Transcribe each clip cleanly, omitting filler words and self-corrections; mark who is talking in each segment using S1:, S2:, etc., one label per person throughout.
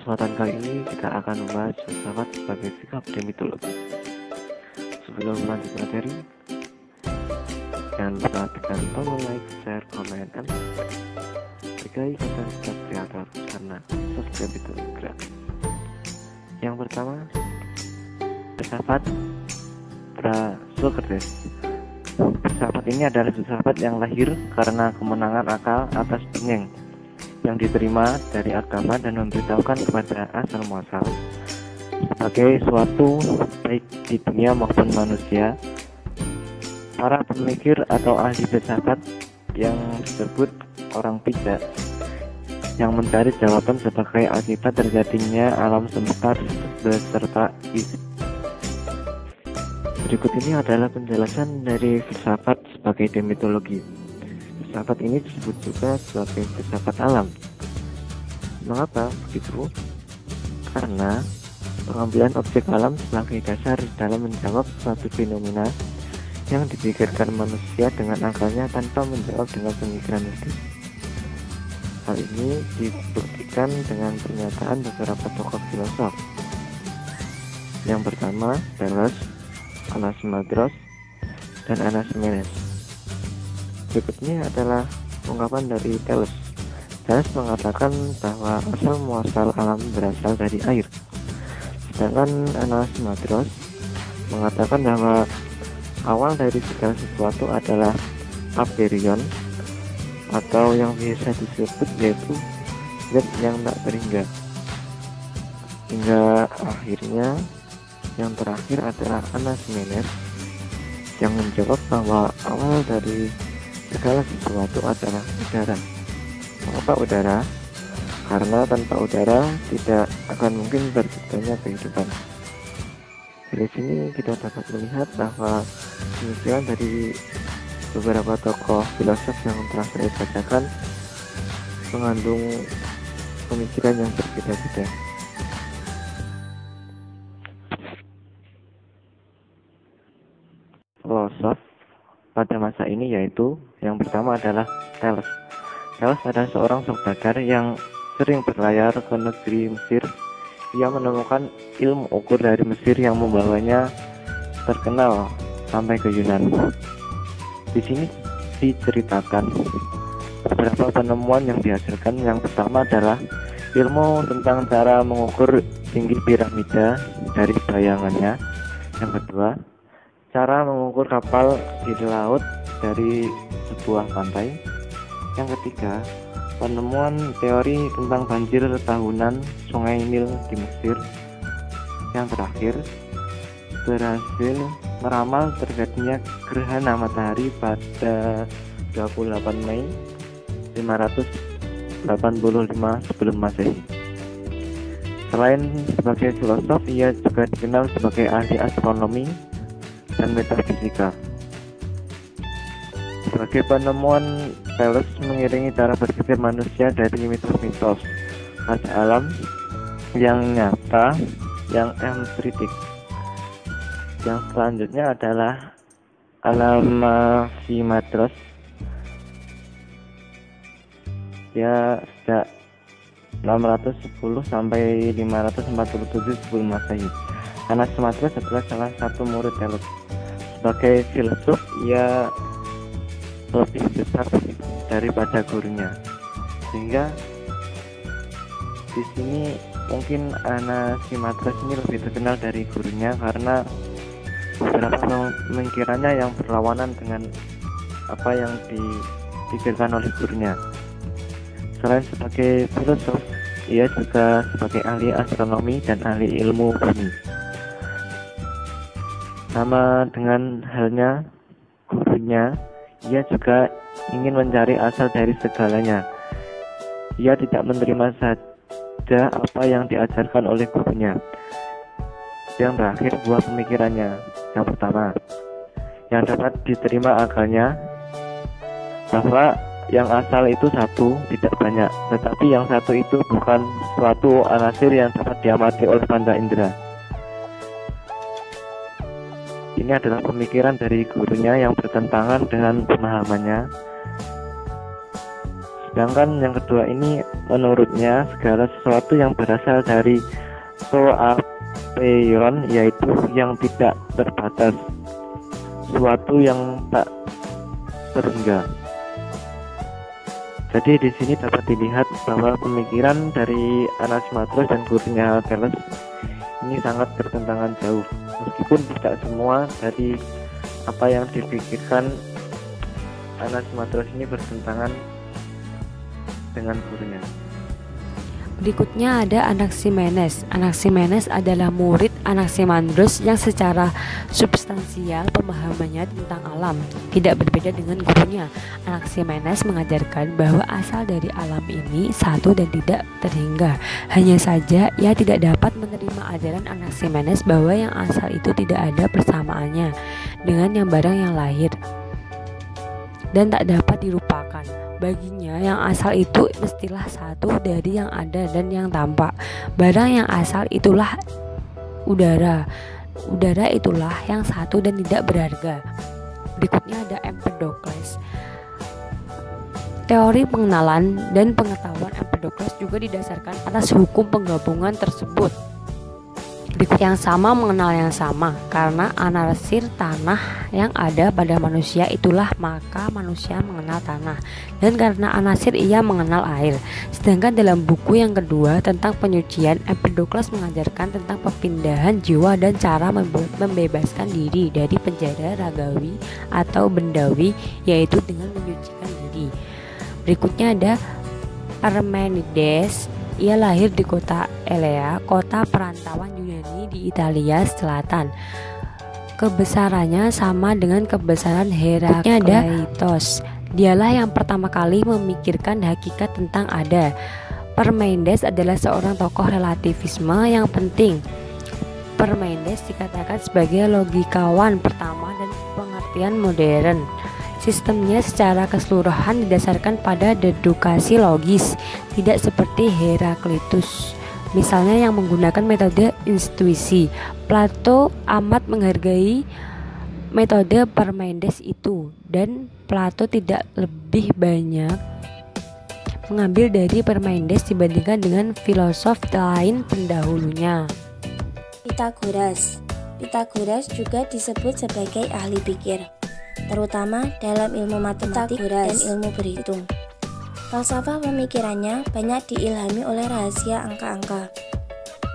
S1: kesempatan kali ini kita akan membahas filsafat sebagai sikap demitologi. Sebelum lanjut materi, jangan lupa tekan tombol like, share, komen, dan subscribe. Hargai konten setiap kreator karena subscribe itu gratis. Yang pertama, filsafat Pra-Socrates. Filsafat ini adalah filsafat yang lahir karena kemenangan akal atas dongeng yang diterima dari agama dan memberitahukan kepada asal muasal sebagai suatu baik di dunia maupun manusia. Para pemikir atau ahli filsafat yang disebut orang bijak yang mencari jawaban sebagai akibat terjadinya alam semesta beserta isi. Berikut ini adalah penjelasan dari filsafat sebagai demitologi. Filsafat ini disebut juga sebagai filsafat alam. Mengapa begitu? Karena pengambilan objek alam sebagai dasar dalam menjawab suatu fenomena yang dipikirkan manusia dengan akalnya tanpa menjawab dengan pemikiran mistis. Hal ini dibuktikan dengan pernyataan beberapa tokoh filosof. Yang pertama, Thales, Anaximandros, dan Anaximenes. Berikutnya adalah ungkapan dari Thales. Thales mengatakan bahwa asal muasal alam berasal dari air. Sedangkan Anaximandros mengatakan bahwa awal dari segala sesuatu adalah aperion, atau yang biasa disebut yaitu zat yang tak berhingga. Hingga akhirnya yang terakhir adalah Anaximenes yang menjawab bahwa awal dari segala sesuatu adalah udara. Mengapa udara? Karena tanpa udara tidak akan mungkin terciptanya kehidupan. Dari sini kita dapat melihat bahwa pemikiran dari beberapa tokoh filosof yang telah saya bacakan mengandung pemikiran yang berbeda-beda. Filosof pada masa ini yaitu yang pertama adalah Thales. Thales adalah seorang saudagar yang sering berlayar ke negeri Mesir. Ia menemukan ilmu ukur dari Mesir yang membawanya terkenal sampai ke Yunani. Di sini diceritakan beberapa penemuan yang dihasilkan. Yang pertama adalah ilmu tentang cara mengukur tinggi piramida dari bayangannya. Yang kedua, cara mengukur kapal di laut dari sebuah pantai. Yang ketiga, penemuan teori tentang banjir tahunan Sungai Nil di Mesir. Yang terakhir, berhasil meramal terjadinya gerhana matahari pada 28 Mei 585 sebelum Masehi. Selain sebagai filosof, ia juga dikenal sebagai ahli astronomi dan metafisika. Sebagai penemuan, Thales mengiringi cara berpikir manusia dari mitos-mitos ada alam yang nyata, yang empirik. Yang selanjutnya adalah Anaximandros. Dia sejak 610 sampai 547 sebelum Masehi. Anaximandros adalah salah satu murid Thales. Sebagai filsuf, ia lebih besar daripada gurunya, sehingga di sini mungkin Anaximandros ini lebih terkenal dari gurunya karena beberapa pemikirannya yang berlawanan dengan apa yang dipikirkan oleh gurunya. Selain sebagai filosof, ia juga sebagai ahli astronomi dan ahli ilmu bumi. Sama dengan halnya gurunya, ia juga ingin mencari asal dari segalanya. Ia tidak menerima saja apa yang diajarkan oleh gurunya. Yang terakhir, buah pemikirannya. Yang pertama, yang dapat diterima akalnya, bahwa yang asal itu satu, tidak banyak, tetapi yang satu itu bukan suatu anasir yang dapat diamati oleh panca indera. Ini adalah pemikiran dari gurunya yang bertentangan dengan pemahamannya. Sedangkan yang kedua ini menurutnya segala sesuatu yang berasal dari toapeiron, yaitu yang tidak terbatas, suatu yang tak terhingga. Jadi di sini dapat dilihat bahwa pemikiran dari Anaximandros dan gurunya Thales ini sangat bertentangan jauh, meskipun tidak semua dari apa yang dipikirkan Anaximandros ini bertentangan dengan gurunya.
S2: Berikutnya ada Anaximenes. Anaximenes adalah murid Anaximandros yang secara substansial pemahamannya tentang alam tidak berbeda dengan gurunya. Anaximenes mengajarkan bahwa asal dari alam ini satu dan tidak terhingga. Hanya saja ia tidak dapat menerima ajaran Anaximenes bahwa yang asal itu tidak ada persamaannya dengan yang barang yang lahir dan tak dapat dirupakan. Baginya yang asal itu mestilah satu dari yang ada dan yang tampak. Barang yang asal itulah udara. Udara itulah yang satu dan tidak berharga. Berikutnya ada Empedokles. Teori pengenalan dan pengetahuan Empedokles juga didasarkan atas hukum penggabungan tersebut. Berikut yang sama mengenal yang sama, karena anasir tanah yang ada pada manusia itulah maka manusia mengenal tanah, dan karena anasir ia mengenal air. Sedangkan dalam buku yang kedua tentang penyucian, Empedokles mengajarkan tentang perpindahan jiwa dan cara membebaskan diri dari penjara ragawi atau bendawi, yaitu dengan menyucikan diri. Berikutnya ada Parmenides. Ia lahir di kota Elea, kota perantauan Yunani di Italia Selatan. Kebesarannya sama dengan kebesaran Herakleitos. Dialah yang pertama kali memikirkan hakikat tentang ada. Parmenides adalah seorang tokoh relativisme yang penting. Parmenides dikatakan sebagai logikawan pertama dan pengertian modern. Sistemnya secara keseluruhan didasarkan pada dedukasi logis, tidak seperti Herakleitos, misalnya yang menggunakan metode intuisi. Plato amat menghargai metode Parmenides itu, dan Plato tidak lebih banyak mengambil dari Parmenides dibandingkan dengan filosof lain pendahulunya.
S3: Pythagoras juga disebut sebagai ahli pikir, terutama dalam ilmu matematik dan ilmu berhitung. Falsafah pemikirannya banyak diilhami oleh rahasia angka-angka.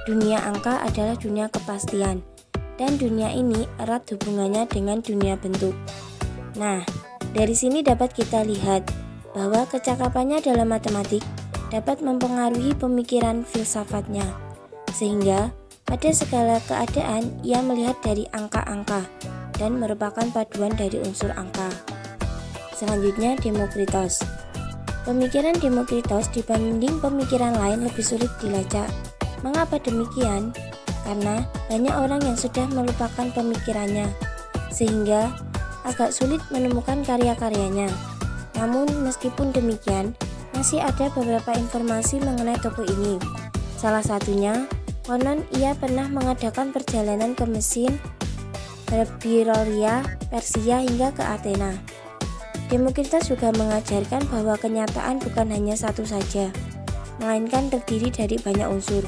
S3: Dunia angka adalah dunia kepastian, dan dunia ini erat hubungannya dengan dunia bentuk. Nah, dari sini dapat kita lihat bahwa kecakapannya dalam matematik dapat mempengaruhi pemikiran filsafatnya, sehingga pada segala keadaan ia melihat dari angka-angka dan merupakan paduan dari unsur angka. Selanjutnya Demokritos. Pemikiran Demokritos dibanding pemikiran lain lebih sulit dilacak. Mengapa demikian? Karena banyak orang yang sudah melupakan pemikirannya, sehingga agak sulit menemukan karya-karyanya. Namun meskipun demikian, masih ada beberapa informasi mengenai tokoh ini. Salah satunya, konon ia pernah mengadakan perjalanan ke Mesir, Babilonia, Persia hingga ke Athena. Demokritos juga mengajarkan bahwa kenyataan bukan hanya satu saja, melainkan terdiri dari banyak unsur.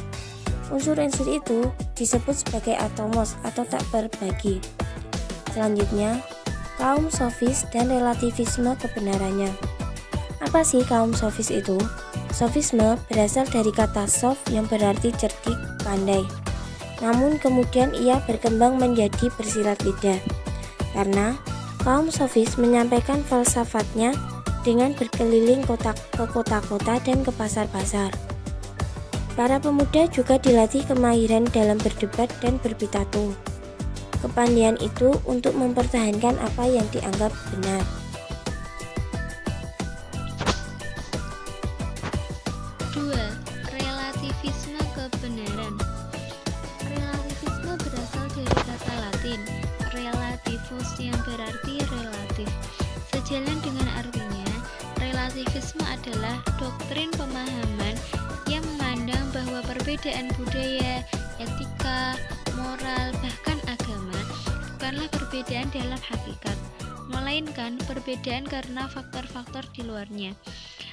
S3: Unsur-unsur itu disebut sebagai atomos atau tak berbagi. Selanjutnya, kaum sofis dan relativisme kebenarannya. Apa sih kaum sofis itu? Sofisme berasal dari kata sof yang berarti cerdik, pandai. Namun kemudian ia berkembang menjadi bersilat lidah, karena kaum sofis menyampaikan falsafatnya dengan berkeliling ke kota-kota dan ke pasar-pasar. Para pemuda juga dilatih kemahiran dalam berdebat dan berpitato. Kepandaian itu untuk mempertahankan apa yang dianggap benar.
S4: Relativisme kebenaran. Relativisme berasal dari kata Latin relativus yang berarti relatif. Sejalan dengan artinya, relativisme adalah doktrin pemahaman yang memandang bahwa perbedaan budaya, etika, moral, bahkan agama bukanlah perbedaan dalam hakikat, melainkan perbedaan karena faktor-faktor di luarnya.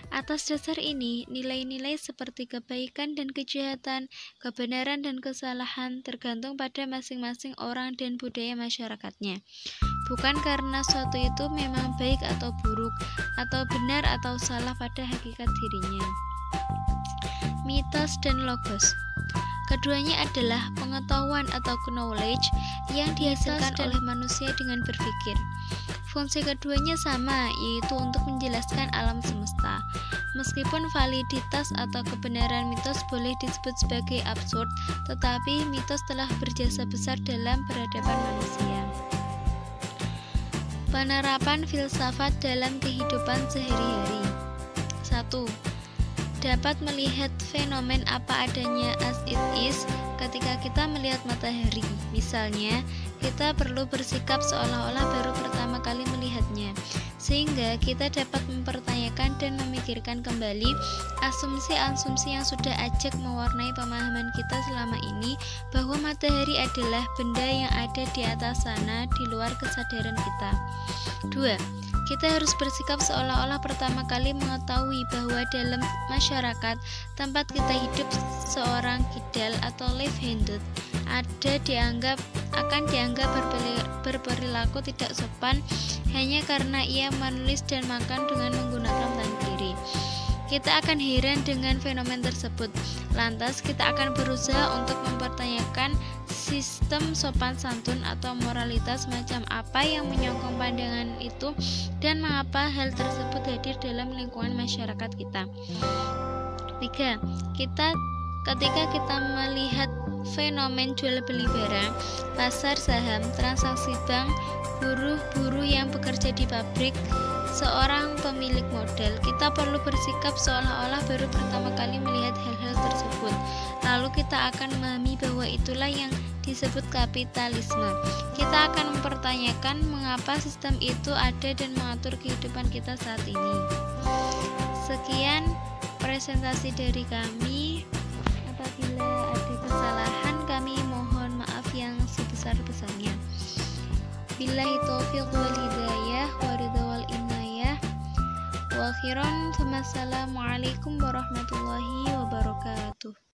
S4: Atas dasar ini, nilai-nilai seperti kebaikan dan kejahatan, kebenaran dan kesalahan tergantung pada masing-masing orang dan budaya masyarakatnya. Bukan karena suatu itu memang baik atau buruk, atau benar atau salah pada hakikat dirinya. Mitos dan logos. Keduanya adalah pengetahuan atau knowledge yang dihasilkan oleh manusia dengan berpikir. Fungsi keduanya sama, yaitu untuk menjelaskan alam semesta. Meskipun validitas atau kebenaran mitos boleh disebut sebagai absurd, tetapi mitos telah berjasa besar dalam peradaban manusia. Penerapan filsafat dalam kehidupan sehari-hari. 1. Dapat melihat fenomen apa adanya as it is ketika kita melihat matahari. Misalnya, kita perlu bersikap seolah-olah baru pertama kali melihatnya, sehingga kita dapat mempertanyakan dan memikirkan kembali asumsi-asumsi yang sudah ajak mewarnai pemahaman kita selama ini bahwa matahari adalah benda yang ada di atas sana di luar kesadaran kita. 2. Kita harus bersikap seolah-olah pertama kali mengetahui bahwa dalam masyarakat tempat kita hidup seorang kidal atau left-handed akan dianggap berperilaku tidak sopan hanya karena ia menulis dan makan dengan menggunakan tangan kiri. Kita akan heran dengan fenomen tersebut. Lantas kita akan berusaha untuk mempertanyakan sistem sopan santun atau moralitas macam apa yang menyokong pandangan itu dan mengapa hal tersebut hadir dalam lingkungan masyarakat kita. 3. Ketika kita melihat fenomen jual beli barang, pasar saham, transaksi bank, buruh-buruh yang bekerja di pabrik, seorang pemilik modal, kita perlu bersikap seolah-olah baru pertama kali melihat hal-hal tersebut. Lalu kita akan memahami bahwa itulah yang disebut kapitalisme. Kita akan mempertanyakan mengapa sistem itu ada dan mengatur kehidupan kita saat ini. Sekian presentasi dari kami. Apabila ada kesalahan, kami mohon maaf yang sebesar-besarnya. Billahi taufiq wal hidayah wa ridha wal inayah. Wa akhiran, wassalamualaikum warahmatullahi wabarakatuh.